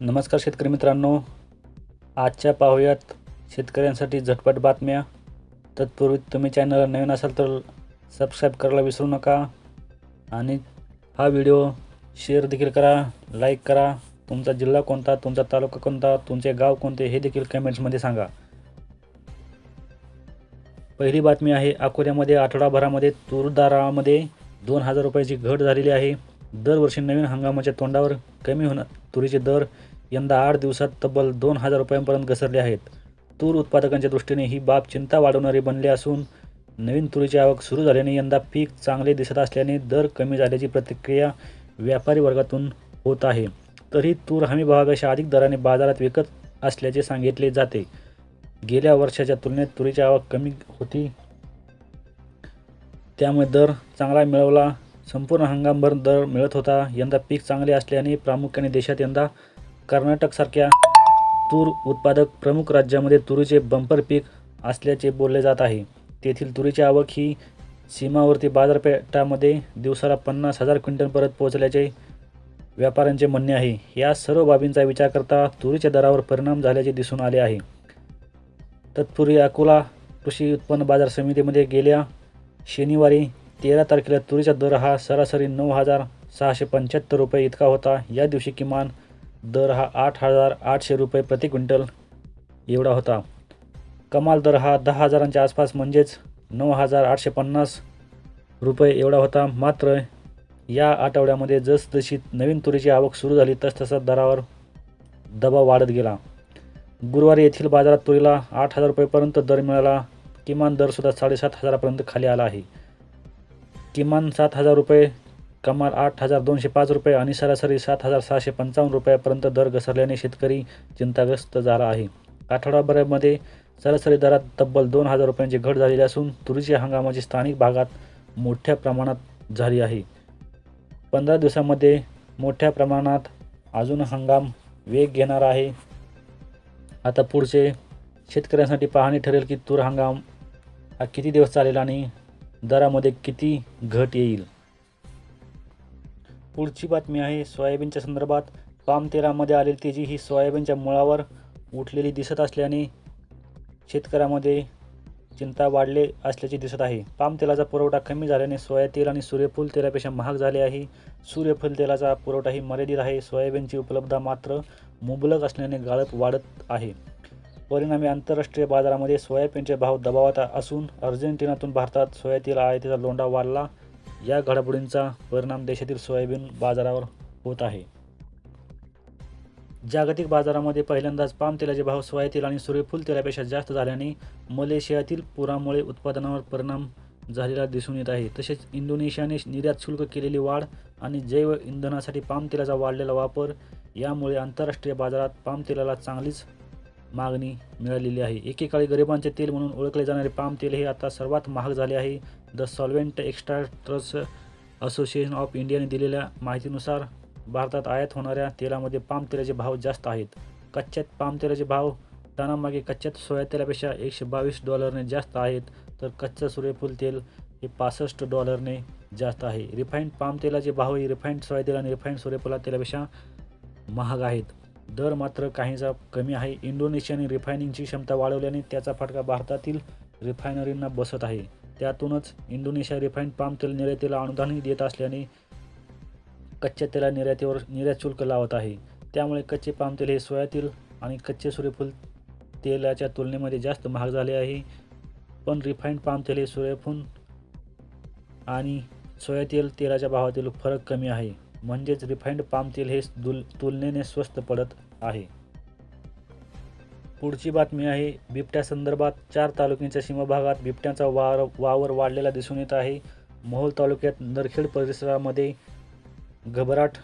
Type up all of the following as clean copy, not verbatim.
नमस्कार शेतकरी मित्रांनो, आजच्या पाहूयात शेतकऱ्यांसाठी झटपट बातम्या। तत्पूर्वी तुम्ही चॅनलला नवीन असाल तर सबस्क्राईब करायला विसरू नका आणि हा व्हिडिओ शेअर देखील करा, लाईक करा। तुमचा जिल्हा कोणता, तुमचा तालुका कोणता, तुमचे गाव कोणते हे देखील कमेंट्समध्ये सांगा। पहिली बातमी आहे, अकोल्यामध्ये आठवडाभरामध्ये तूर दरामध्ये 2000 रुपयाची घट झालेली आहे। दरवर्षी नवीन हंगामाच्या तोंडावर कमी होणार तुरीचे दर यंदा 8 दिवसात तब्बल 2000 रुपयांपर्यंत घसरले आहेत। तूर उत्पादकांच्या दृष्टीने ही बाब चिंता वाढवणारी बनली असून नवीन तुरीची आवक सुरू झाल्याने यंदा पीक चांगले दिसत असल्याने दर कमी झाल्याची प्रतिक्रिया व्यापारी वर्गातून होत आहे। तरी तूर हमी भावापेक्षा अधिक दराने बाजारात विकत असल्याचे सांगितले जाते। गेल्या वर्षाच्या तुलनेत तुरीची आवक कमी होती, त्यामुळे दर चांगला मिळवला। संपूर्ण हंगामभर दर मिळत होता। यंदा पीक चांगले असल्याने प्रामुख्याने देशात यंदा कर्नाटकसारख्या तूर उत्पादक प्रमुख राज्यामध्ये तुरीचे बंपर पीक असल्याचे बोलले जात आहे। तेथील तुरीची आवक ही सीमावर्ती बाजारपेठांमध्ये दिवसाला 50,000 क्विंटलपर्यंत पोहोचल्याचे व्यापाऱ्यांचे म्हणणे आहे। या सर्व बाबींचा विचार करता तुरीच्या दरावर परिणाम झाल्याचे दिसून आले आहे। तत्पूर्वी अकोला कृषी उत्पन्न बाजार समितीमध्ये गेल्या शनिवारी 13 तारखेला तुरीचा दर हा सरासरी 9,675 रुपये इतका होता। या दिवशी किमान दर हा 8,800 रुपये प्रति क्विंटल एवढा होता। कमाल दर हा 10,000च्या आसपास म्हणजेच 9,850 रुपये एवढा होता। मात्र या आठवड्यामध्ये जसजशी नवीन तुरीची आवक सुरू झाली तसतसा दरावर दबाव वाढत गेला। गुरुवारी येथील बाजारात तुरीला 8,000 रुपयेपर्यंत दर मिळाला। किमान दरसुद्धा 7,500 पर्यंत खाली आला आहे। किमान 7,000 रुपये, कमाल 8,205 रुपये आणि सरासरी 7,655 रुपयापर्यंत दर घसरल्याने शेतकरी चिंताग्रस्त झाला आहे। आठवडाभरामध्ये सरासरी दरात तब्बल 2,000 रुपयांची घट झालेली असून तुरीच्या हंगामाची स्थानिक भागात मोठ्या प्रमाणात झाली आहे। 15 दिवसांमध्ये मोठ्या प्रमाणात अजून हंगाम वेग घेणार आहे। आता पुढचे शेतकऱ्यांसाठी पाहणी ठरेल की तूर हंगाम हा किती दिवस चालेल आणि दरामध्ये किती घट येईल। पुढची बातमी आहे सोयाबीनच्या संदर्भात। पाम तेलामध्ये आलेली तेजी ही सोयाबीनच्या मुळावर उठलेली दिसत असल्याने शेतकऱ्यामध्ये चिंता वाढले असल्याचे दिसत आहे। पाम तेलाचा पुरवठा कमी झाल्याने सोया तेल आणि सूर्यफूल तेलापेक्षा महाग झाले आहे। सूर्यफूल तेलाचा पुरवठाही मर्यादित आहे। सोयाबीनची उपलब्धता मात्र मुबलक असल्याने गाळप वाढत आहे। परिणामी आंतरराष्ट्रीय बाजारामध्ये सोयाबीनचे भाव दबावात असून अर्जेंटिनातून भारतात सोया तेल आयातीचा लोंढा वाढला। या घडामोडींचा परिणाम देशातील सोयाबीन बाजारावर होत आहे। जागतिक बाजारामध्ये पहिल्यांदाच पाम तेलाचे भाव सोया तेल आणि सूर्यफूल तेलापेक्षा जास्त झाल्याने मलेशियातील पुरामुळे उत्पादनावर परिणाम झालेला दिसून येत आहे। तसेच इंडोनेशियाने निर्यात शुल्क केलेली वाढ आणि जैव इंधनासाठी पाम तेलाचा वाढलेला वापर यामुळे आंतरराष्ट्रीय बाजारात पाम तेलाला चांगलीच मागणी मिळालेली आहे। एकेकाळी गरिबांचे तेल म्हणून ओळखले जाणारे पाम तेल हे आता सर्वात महाग झाले आहे। The solvent extractors association of इंडियाने दिलेल्या माहितीनुसार भारतात आयात होणाऱ्या तेलामध्ये पाम तेलाचे भाव जास्त आहेत। कच्च्या पाम तेलाचे भाव टनामागे कच्च्या सोया तेलापेक्षा $122 जास्त आहेत, तर कच्चं सूर्यफूल तेल हे $65 जास्त आहे। रिफाईंड पाम तेलाचे भावही रिफाईंड सोया तेल आणि रिफाईंड सूर्यफूल तेलापेक्षा महाग आहेत। दर मात्र काहीसा कमी आहे। इंडोनेशियाने रिफायनिंगची क्षमता वाढवल्याने त्याचा फटका भारतातील रिफायनरींना बसत आहे। त्यातूनच इंडोनेशिया रिफाईंड पाम तेल निर्यातीला अनुदानही देत असल्याने कच्च्या तेला निर्यातीवर निर्यात शुल्क लावत आहे। त्यामुळे कच्चे पाम तेल हे सोया तेल आणि कच्चे सूर्यफूल तेलाच्या तुलनेमध्ये जास्त महाग झाले आहे। पण रिफाईंड पाम तेल हे सूर्यफूल आणि सोया तेलाच्या भावातील फरक कमी आहे, म्हणजेच रिफाईंड पाम तेल हे तुलनेने स्वस्त पडत आहे। पुढची बातमी आहे बिबट्या संदर्भात। 4 तालुक्यांच्या सीमा भागात बिबट्याचा वावर वाढलेला दिसून येत आहे। मोहोळ तालुक्यात नरखेड परिसरामध्ये घबराट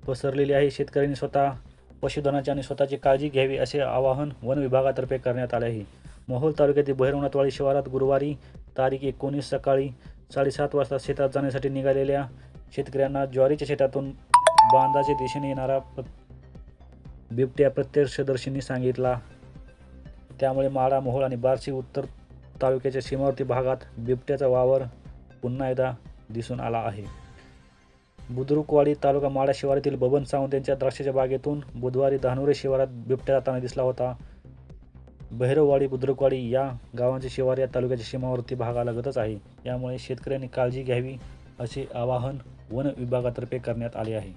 पसरलेली आहे। शेतकऱ्यांनी स्वतः पशुधनाची आणि स्वतःची काळजी घ्यावी असे आवाहन वन विभागातर्फे करण्यात आले आहे। मोहोळ तालुक्यातील भैरवनाथवाडी शिवारात गुरुवारी तारीख 19 सकाळी 7:30 वाजता शेतात जाण्यासाठी निघालेल्या शेतकऱ्यांना ज्वारीच्या शेतातून बांधाच्या दिशेने येणारा बिबट्या प्रत्यक्षदर्शींनी सांगितला। त्यामुळे माढा, मोहोळ आणि बार्शी उत्तर तालुक्याच्या सीमावर्ती भागात बिबट्याचा वावर पुन्हा एकदा दिसून आला आहे। बुद्रुकवाडी तालुका माडा शिवारातील बबन सावंत यांच्या द्राक्षाच्या बागेतून बुधवारी धानुरे शिवारात बिबट्या जाताना दिसला होता. भैरववाडी बुद्रुकवाडी या गावांचे शिवार या तालुक्याच्या सीमावर्ती भागालगतच आहे. यामुळे शेतकऱ्यांनी काळजी घ्यावी असे आवाहन वन विभागातर्फे करण्यात आले आहे.